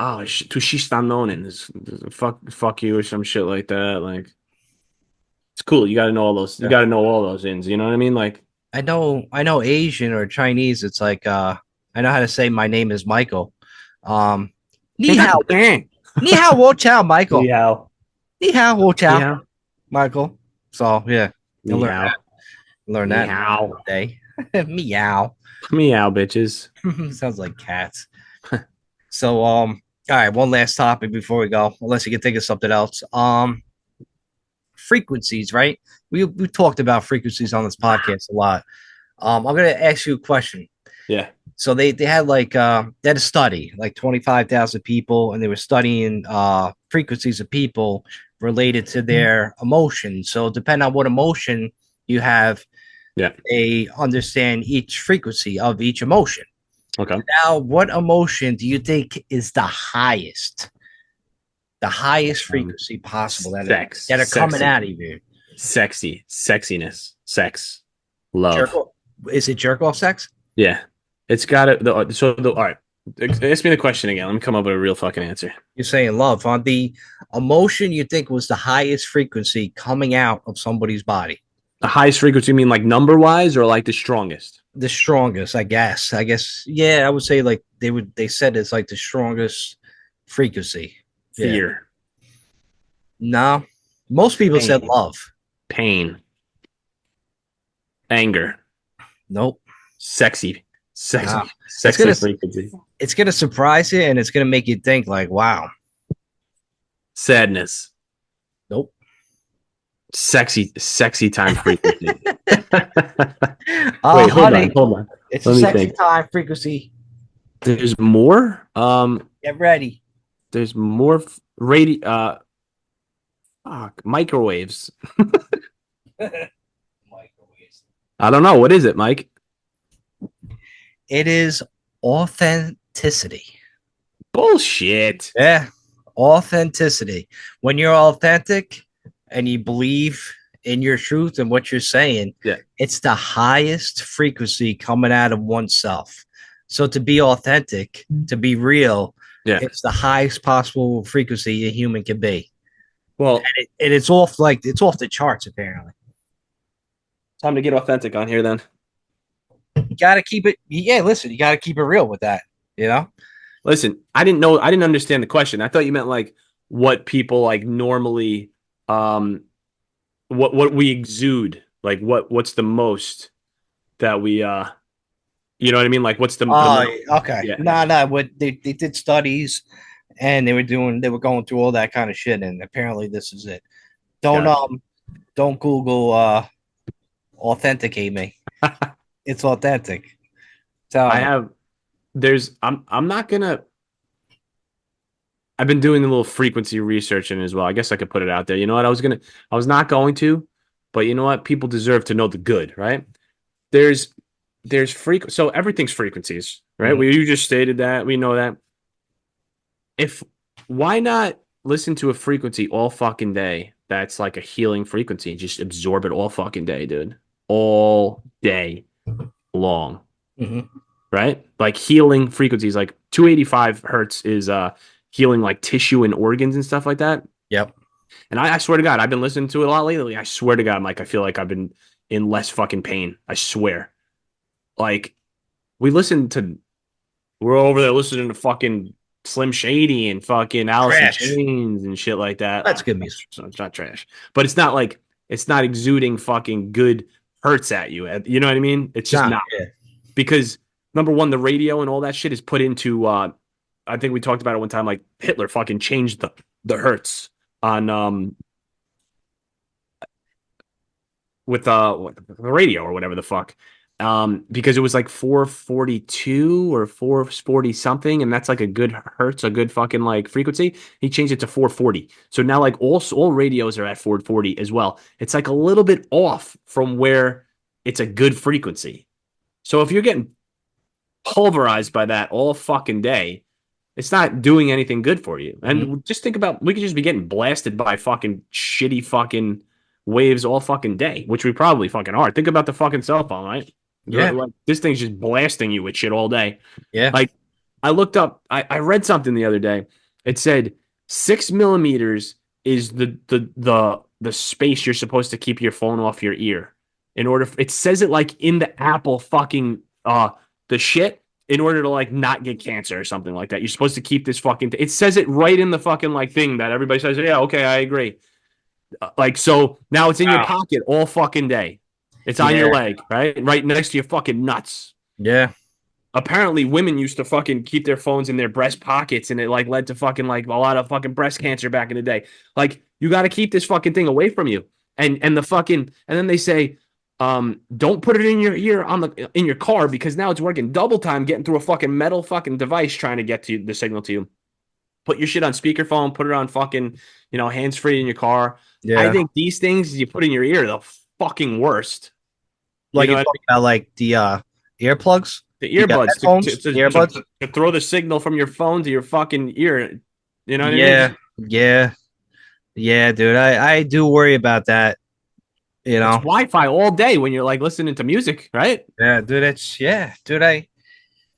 Tushistanon is fuck you or some shit like that. Like It's cool. You got to know all those. You Yeah. got to know all those ins. You know what I mean? Like, I know Asian or Chinese. It's like I know how to say my name is Michael. Um, ni hao, ni hao, wo chao, Michael. Meow. Ni hao, wo chao, Meow. Michael. So yeah, you'll Meow. learn that Meow. day. Meow. Meow, bitches. Sounds like cats. So all right, one last topic before we go, unless you can think of something else. Frequencies, right? We talked about frequencies on this podcast a lot. I'm gonna ask you a question. Yeah. So they had like they had a study, like 25,000 people, and they were studying frequencies of people related to their emotions. So depending on what emotion you have, Yeah. they understand each frequency of each emotion. Okay. Now, what emotion do you think is the highest? The highest frequency possible that Sex. that are coming Sexy. out of you. Sexy. Sexiness. Sex. Love. Jerk off. Is it jerk off sex? Yeah. It's got to. All right. Ask me the question again. Let me come up with a real fucking answer. You're saying love on the emotion you think was the highest frequency coming out of somebody's body. The highest frequency, you mean like number wise or like the strongest? The strongest, I guess. Yeah, I would say like they said it's like the strongest frequency. Fear. No. Most people Pain. said love. Pain. Anger. Nope. Sexy. Nah. Sexy frequency. It's gonna surprise you and it's gonna make you think like, wow. Sadness. Nope. Sexy time frequency. Oh, Wait, hold on. It's Let a me sexy think. time frequency. There's more. Get ready. There's more radio. Microwaves. Microwaves. I don't know. What is it, Mike? It is authenticity. Bullshit. Yeah. Authenticity. When you're authentic and you believe in your truth and what you're saying, Yeah. it's the highest frequency coming out of oneself. So to be authentic, to be real, Yeah. it's the highest possible frequency a human can be. Well, And it's off the charts apparently. time to get authentic on here then. You gotta keep it. Yeah, listen, you gotta keep it real with that. You know. Listen, I didn't understand the question. I thought you meant like what people like normally, what we exude, like what's the most that we, you know what I mean? Like what's the Okay. Yeah. No. What they did studies, and they were going through all that kind of shit, and apparently this is it. Don't Google authenticate me. It's authentic. I'm not gonna. I've been doing a little frequency research in as well. I guess I could put it out there. You know what? I was not going to, but you know what? People deserve to know the good, right? There's so everything's frequencies, right? Mhm. You just stated that. We know that. Why not listen to a frequency all fucking day that's like a healing frequency? Just absorb it all fucking day, dude. All day long. Mhm. Right? Like healing frequencies, like 285 hertz is healing like tissue and organs and stuff like that. Yep. And I swear to God, I've been listening to it a lot lately. I swear to God, Mike, I feel like I've been in less fucking pain. I swear. Like, we're over there listening to fucking Slim Shady and fucking Alice in Chains and shit like that. That's good music. So it's not trash. But it's not exuding fucking good hurts at you. You know what I mean? It's just not. Yeah. Because number one, the radio and all that shit is put into I think we talked about it one time, like Hitler fucking changed the hertz on with the radio or whatever the fuck. Because it was like 442 or 440 something, and that's like a good hertz, a good fucking like frequency. He changed it to 440. So now like all radios are at 440 as well. It's like a little bit off from where it's a good frequency. So if you're getting pulverized by that all fucking day, it's not doing anything good for you. And just think about, we could just be getting blasted by fucking shitty fucking waves all fucking day, which we probably fucking are. Think about the fucking cell phone, right? Yeah. Like, this thing's just blasting you with shit all day. Yeah. Like, I looked up, I read something the other day. It said 6 millimeters is the the space you're supposed to keep your phone off your ear. In order, it says it like in the Apple fucking the shit in order to like not get cancer or something like that. You're supposed to keep this fucking. It says it right in the fucking like thing that everybody says. Yeah, okay, I agree. Like so now it's in your Wow. pocket all fucking day. It's on your Yeah. leg, right next to your fucking nuts. Yeah. Apparently women used to fucking keep their phones in their breast pockets and it like led to fucking like a lot of fucking breast cancer back in the day. Like you got to keep this fucking thing away from you. And the fucking and then they say don't put it in your ear in your car because now it's working double time getting through a fucking metal fucking device trying to get to the signal to you. Put your shit on speakerphone, put it on fucking, hands free in your car. I Yeah. think these things you put in your ear are the fucking worst. Like You you know what I talking about like the earplugs, the the earbuds headphones, the earbuds. to throw the signal from your phone to your fucking ear. You know what I mean? Yeah. Yeah. Yeah, dude. I do worry about that, you It's know. Wi-Fi all day when you're like listening to music, right? Yeah, dude, dude, I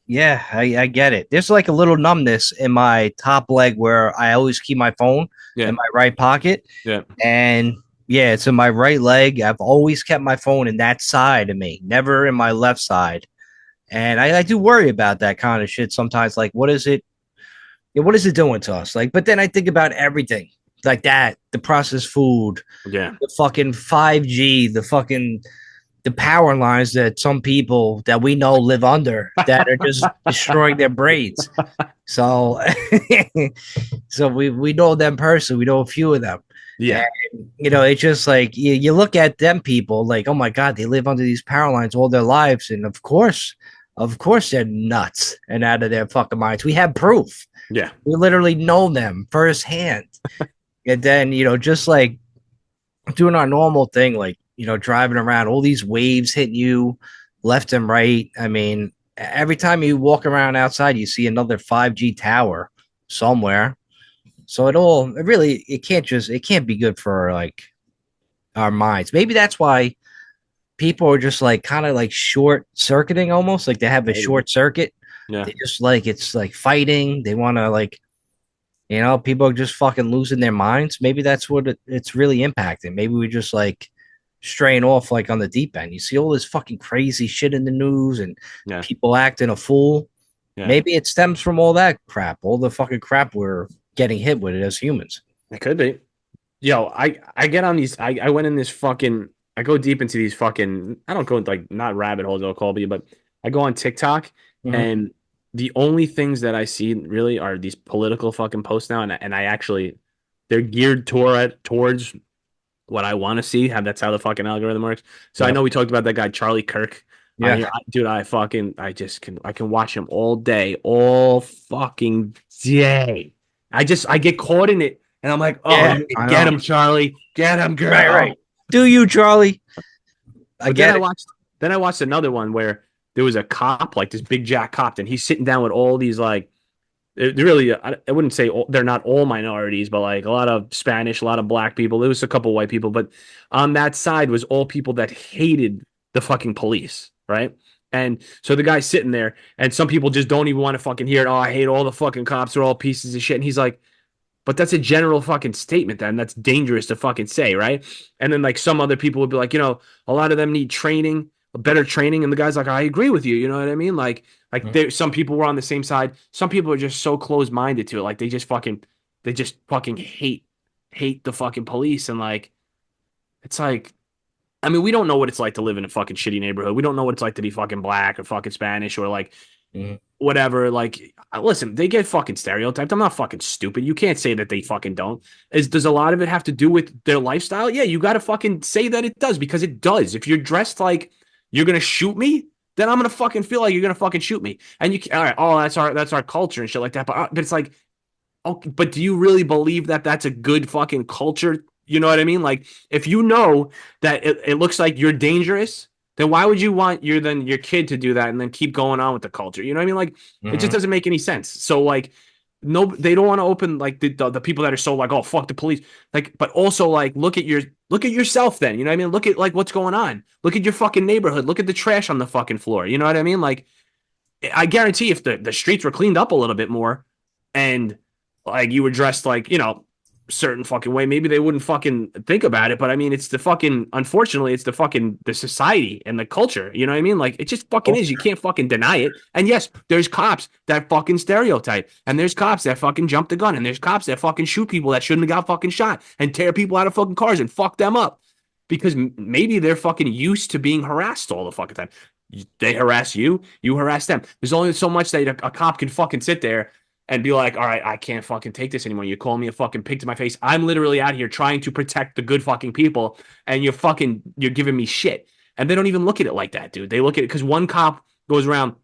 get it. There's like a little numbness in my top leg where I always keep my phone Yeah, in my right pocket. yeah, And yeah, it's in my right leg. I've always kept my phone in that side of me, never in my left side. And I do worry about that kind of shit sometimes. Like, what is it? Yeah, what is it doing to us? Like, but then I think about everything like that, the processed food, yeah. the fucking 5G, the power lines that some people that we know live under that are just destroying their brains. So, so we know them personally. We know a few of them. Yeah. And, it's just like you look at them people like, oh my God, they live under these power lines all their lives. And of course, they're nuts and out of their fucking minds. We have proof. Yeah. We literally know them firsthand. And then, just like doing our normal thing, like, driving around, all these waves hitting you left and right. I mean, every time you walk around outside, you see another 5G tower somewhere. So it can't be good for like our minds. Maybe that's why people are just like kind of like short circuiting almost like they have a short circuit. Yeah. They just like it's like fighting. They want to like, people are just fucking losing their minds. Maybe that's what it's really impacting. Maybe we just like straying off like on the deep end. You see all this fucking crazy shit in the news and Yeah. people acting a fool. Yeah. Maybe it stems from all that crap, all the fucking crap we're getting hit with it as humans. It could be. Yo, I get on these. I went in this fucking. I go deep into these fucking. I don't go like not rabbit holes. I'll call me, but I go on TikTok and the only things that I see really are these political fucking posts now, and I actually they're geared towards what I want to see. That's how the fucking algorithm works. So I know we talked about that guy Charlie Kirk. Yeah. Dude, I can watch him all day, all fucking day. I get caught in it, and I'm like, oh, Yeah, get him, Charlie, get him, girl. Right. Do you, Charlie? Then I watched another one where there was a cop, like this big jack cop, and he's sitting down with all these like, really, I wouldn't say they're not all minorities, but like a lot of Spanish, a lot of black people. There was a couple white people, but on that side was all people that hated the fucking police, right? And so the guy's sitting there, and some people just don't even want to fucking hear it. Oh, I hate all the fucking cops. They're all pieces of shit. And he's like, but that's a general fucking statement, then. That's dangerous to fucking say, right? And then like some other people would be like, a lot of them need training, better training. And the guy's like, I agree with you. You know what I mean? Like some people were on the same side. Some people are just so close-minded to it. Like they just fucking hate the fucking police. And like, it's like, I mean, we don't know what it's like to live in a fucking shitty neighborhood. We don't know what it's like to be fucking black or fucking Spanish or like whatever. Like, listen, they get fucking stereotyped. I'm not fucking stupid. You can't say that they fucking don't. Does a lot of it have to do with their lifestyle? Yeah, you got to fucking say that it does because it does. If you're dressed like you're going to shoot me, then I'm going to fucking feel like you're going to fucking shoot me. And all right, oh, that's our culture and shit like that. But it's like, okay, but do you really believe that that's a good fucking culture? You know what I mean? Like, if you know that it looks like you're dangerous, then why would you want your kid to do that and then keep going on with the culture? You know what I mean? Like, it just doesn't make any sense. So, like, no, they don't want to open like the people that are so like, oh, fuck the police. Like, but also like, look at yourself then. You know what I mean? Look at like what's going on. Look at your fucking neighborhood. Look at the trash on the fucking floor. You know what I mean? Like, I guarantee if the streets were cleaned up a little bit more and like you were dressed like, certain fucking way, maybe they wouldn't fucking think about it. But I mean, it's the fucking, unfortunately, it's the fucking, the society and the culture. You know what I mean? Like, it just fucking is. You can't fucking deny it. And yes, there's cops that fucking stereotype, and there's cops that fucking jump the gun, and there's cops that fucking shoot people that shouldn't have got fucking shot and tear people out of fucking cars and fuck them up because maybe they're fucking used to being harassed all the fucking time. They harass you, you harass them. There's only so much that a cop can fucking sit there and be like, all right, I can't fucking take this anymore. You call me a fucking pig to my face. I'm literally out here trying to protect the good fucking people, and you're giving me shit. And they don't even look at it like that, dude. They look at it because one cop goes around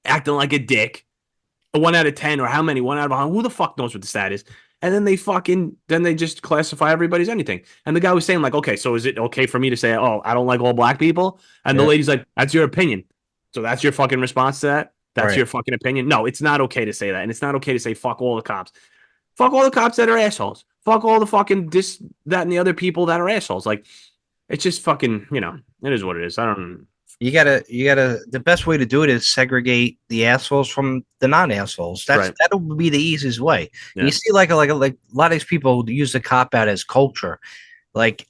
acting like a dick, a 1 out of 10 or how many, 1 out of 100, who the fuck knows what the stat is? And then they just classify everybody as anything. And the guy was saying like, okay, so is it okay for me to say, oh, I don't like all black people? And the lady's like, that's your opinion. So that's your fucking response to that? That's your fucking opinion? No, it's not okay to say that. And it's not okay to say fuck all the cops. Fuck all the cops that are assholes. Fuck all the fucking this, that, and the other people that are assholes. Like, it's just fucking, it is what it is. I don't. The best way to do it is segregate the assholes from the non-assholes. That'll be the easiest way. Yeah. You see, like a lot of these people use the cop out as culture. Like,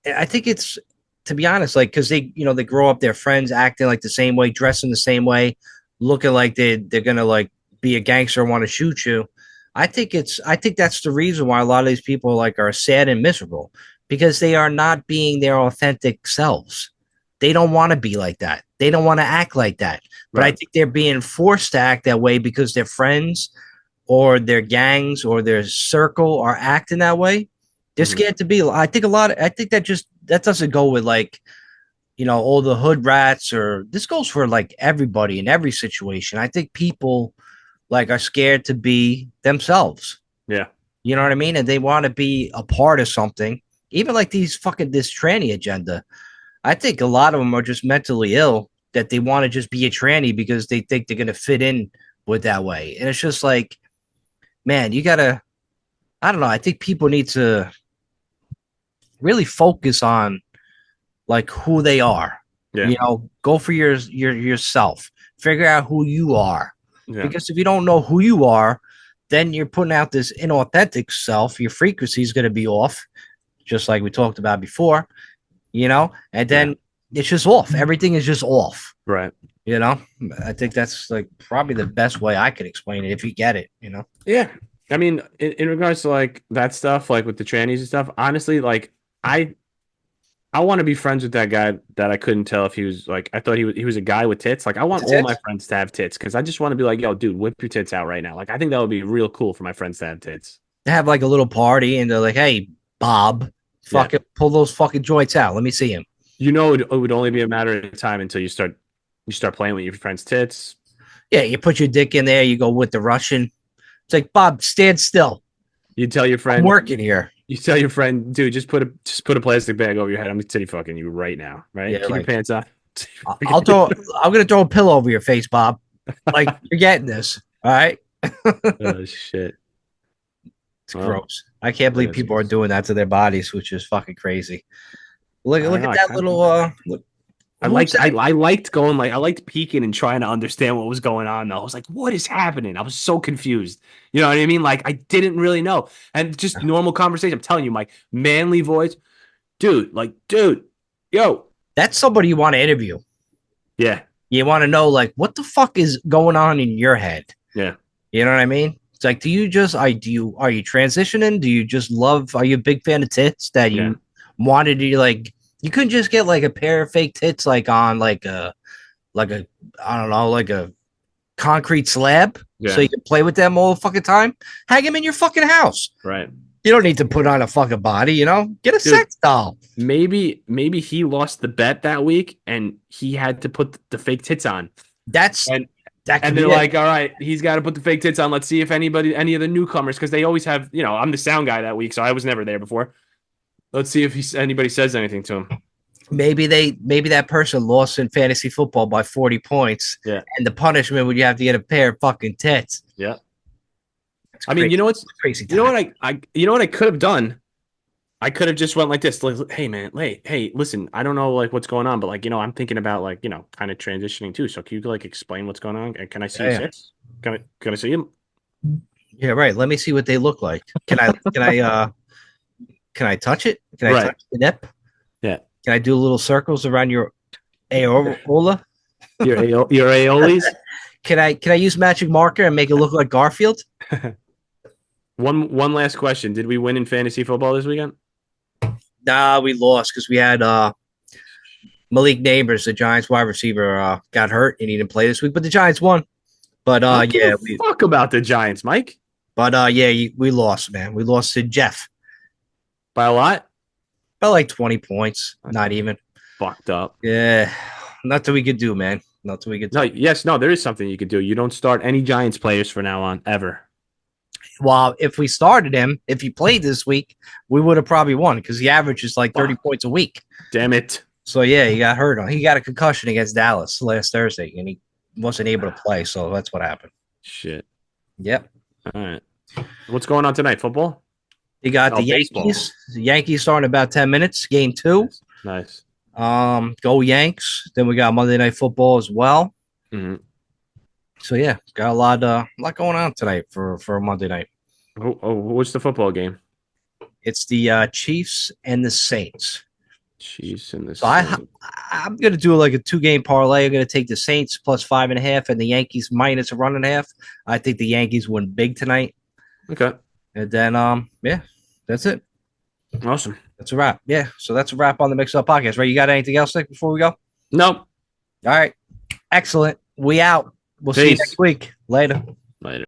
I think it's, to be honest, like, because they grow up, their friends acting like the same way, dressing the same way, looking like they're gonna like be a gangster and want to shoot you. I think that's the reason why a lot of these people like are sad and miserable, because they are not being their authentic selves. They don't want to be like that. They don't want to act like that. But I think they're being forced to act that way because their friends or their gangs or their circle are acting that way. They're scared to be. I think that doesn't go with like, all the hood rats, or this goes for like everybody in every situation. I think people like are scared to be themselves. Yeah. You know what I mean? And they want to be a part of something. Even like this tranny agenda. I think a lot of them are just mentally ill, that they want to just be a tranny because they think they're going to fit in with that way. And it's just like, man, you got to, I don't know. I think people need to really focus on like who they are. Yeah. Go for yourself, figure out who you are. Yeah. Because if you don't know who you are, then you're putting out this inauthentic self. Your frequency is going to be off, just like we talked about before. And then it's just off. Everything is just off. Right. I think that's like probably the best way I could explain it if you get it, Yeah. I mean, in regards to like that stuff, like with the trannies and stuff, honestly, like I want to be friends with that guy that I couldn't tell if he was like, I thought he was a guy with tits. Like, I want all my friends to have tits because I just want to be like, yo, dude, whip your tits out right now. Like, I think that would be real cool for my friends to have tits. To have like a little party and they're like, hey, Bob, fucking pull those fucking joints out. Let me see him. It would only be a matter of time until you start playing with your friend's tits. Yeah, you put your dick in there, you go with the Russian. It's like, Bob, stand still. You tell your friend, I'm working here. You tell your friend, dude, just put a plastic bag over your head. I'm titty fucking you right now, right? Yeah, keep your pants on. I'm gonna throw a pillow over your face, Bob. Like, you're getting this, all right? Oh shit. It's gross. I can't believe people are doing that to their bodies, which is fucking crazy. Look at that little. I liked peeking and trying to understand what was going on. Though I was like, "What is happening?" I was so confused. You know what I mean? Like I didn't really know. And just normal conversation. I'm telling you, Mike, manly voice, dude. Like, dude, yo, that's somebody you want to interview. Yeah, you want to know like what the fuck is going on in your head. Yeah, you know what I mean? It's like, are you transitioning? Do you just love? Are you a big fan of tits that you wanted to like? You couldn't just get like a pair of fake tits like on like a I don't know, like a concrete slab, so you can play with them all the fucking time. Hang them in your fucking house. Right. You don't need to put on a fucking body, Get a sex doll. Maybe he lost the bet that week and he had to put the fake tits on. And they're like, all right, he's got to put the fake tits on. Let's see if any of the newcomers, because they always have, I'm the sound guy that week, so I was never there before. Let's see if anybody says anything to him. Maybe that person lost in fantasy football by 40 points. Yeah. And the punishment would you have to get a pair of fucking tits. Yeah. I mean, you know what's crazy? You know what I could have done? I could have just went like this. Like, hey man, hey, listen, I don't know like what's going on, but like, I'm thinking about like, kind of transitioning too. So can you like explain what's going on? Can I see your tits? Can I see them? Yeah, right. Let me see what they look like. Can I Can I touch it? Can I Right. touch the nip? Yeah. Can I do little circles around your areola? Your aiolis. Can I use magic marker and make it look like Garfield? One last question. Did we win in fantasy football this weekend? Nah, we lost because we had Malik Neighbors, the Giants wide receiver, got hurt and he didn't play this week. But the Giants won. But Fuck about the Giants, Mike. But we lost, man. We lost to Jeff By a lot. by like 20 points. Not even. Fucked up. Yeah, nothing we could do, man. Nothing we could do. No. There is something you could do. You don't start any Giants players from now on ever. Well, if we started him, if he played this week, we would have probably won because he averages like 30 points a week. Damn it. So yeah, he got hurt. He got a concussion against Dallas last Thursday, and he wasn't able to play. So that's what happened. Shit. Yep. All right. What's going on tonight? Football? You got the baseball. Yankees. The Yankees starting in about 10 minutes. Game 2. Nice. Go Yanks. Then we got Monday Night Football as well. Mm-hmm. So yeah, got a lot going on tonight for Monday night. What's the football game? It's the Chiefs and the Saints. Chiefs and the So Saints. I'm gonna do like a 2-game parlay. I'm gonna take the Saints plus 5.5 and the Yankees minus a 1.5. I think the Yankees win big tonight. Okay. And then yeah, that's it. Awesome. That's a wrap. Yeah. So that's a wrap on the Mix Up Podcast. Right? You got anything else, Nick, before we go? Nope. All right. Excellent. We out. We'll see you Peace. next week. Later. Later.